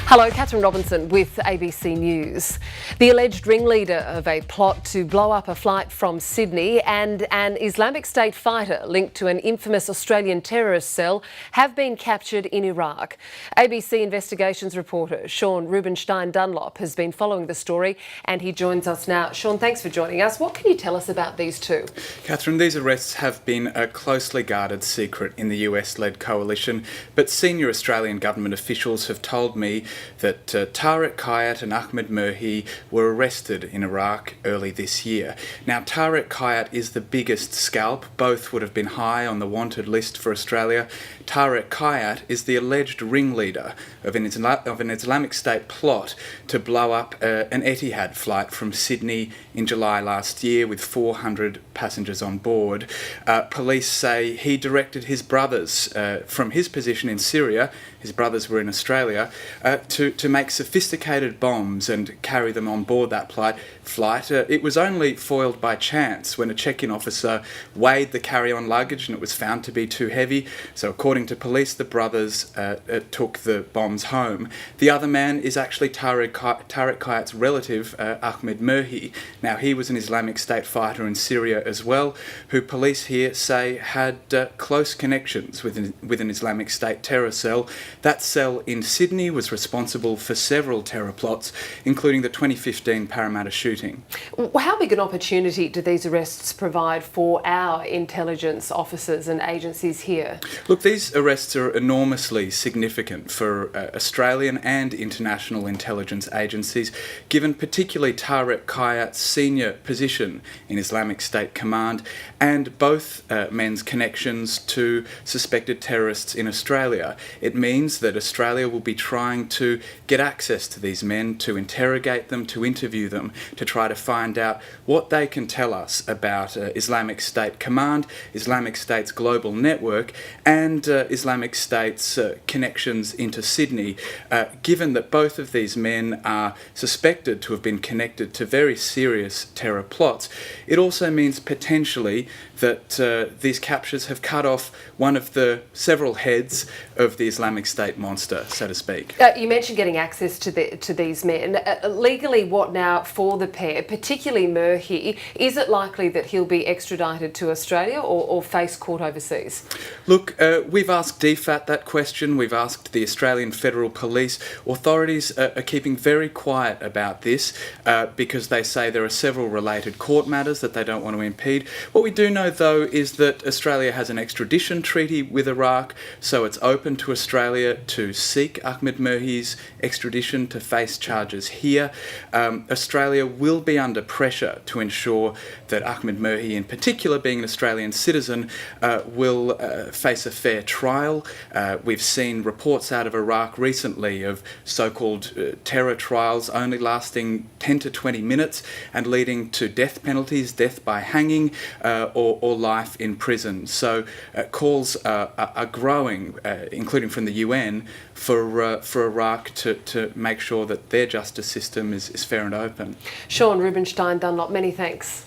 Hello, Catherine Robinson with ABC News. The alleged ringleader of a plot to blow up a flight from Sydney and an Islamic State fighter linked to an infamous Australian terrorist cell have been captured in Iraq. ABC Investigations reporter Sean Rubinsztein-Dunlop has been following the story and he joins us now. Sean, thanks for joining us. What can you tell us about these two? Catherine, these arrests have been a closely guarded secret in the US-led coalition, but senior Australian government officials have told me that Tariq Kayat and Ahmed Murhi were arrested in Iraq early this year. Now, Tariq Kayat is the biggest scalp. Both would have been high on the wanted list for Australia. Tariq Kayat is the alleged ringleader of an Islamic State plot to blow up an Etihad flight from Sydney in July last year with 400 passengers on board. Police say he directed his brothers from his position in Syria, his brothers were in Australia, to make sophisticated bombs and carry them on board that flight. It was only foiled by chance when a check-in officer weighed the carry-on luggage and it was found to be too heavy. So according to police, the brothers took the bombs home. The other man is actually Tariq Kayat's relative, Ahmed Murhi. Now, he was an Islamic State fighter in Syria as well, who police here say had close connections with an Islamic State terror cell. That cell in Sydney was responsible for several terror plots, including the 2015 Parramatta shooting. How big an opportunity do these arrests provide for our intelligence officers and agencies here? Look, these arrests are enormously significant for Australian and international intelligence agencies, given particularly Tariq Kayat's senior position in Islamic State Command and both men's connections to suspected terrorists in Australia. It means that Australia will be trying to get access to these men, to interrogate them, to interview them, to try to find out what they can tell us about Islamic State Command, Islamic State's global network, and Islamic State's connections into Sydney, given that both of these men are suspected to have been connected to very serious terror plots. It also means potentially that these captures have cut off one of the several heads of the Islamic State monster, so to speak. You mentioned getting access to these men. Legally, what now for the pair, particularly Murhi? Is it likely that he'll be extradited to Australia or face court overseas? Look, we've asked DFAT that question. We've asked the Australian Federal Police. Authorities are keeping very quiet about this because they say there are several related court matters that they don't want to impede. What we do know, though, is that Australia has an extradition treaty with Iraq, so it's open to Australia to seek Ahmed Murhi's extradition to face charges here. Australia will be under pressure to ensure that Ahmed Murhi, in particular, being an Australian citizen, will face a fair trial. We've seen reports out of Iraq recently of so-called terror trials only lasting 10 to 20 minutes and leading to death penalties, death by hanging, or life in prison. So calls are growing, including from the UN, for Iraq to make sure that their justice system is fair and open. Sean Rubinsztein-Dunlop, many thanks.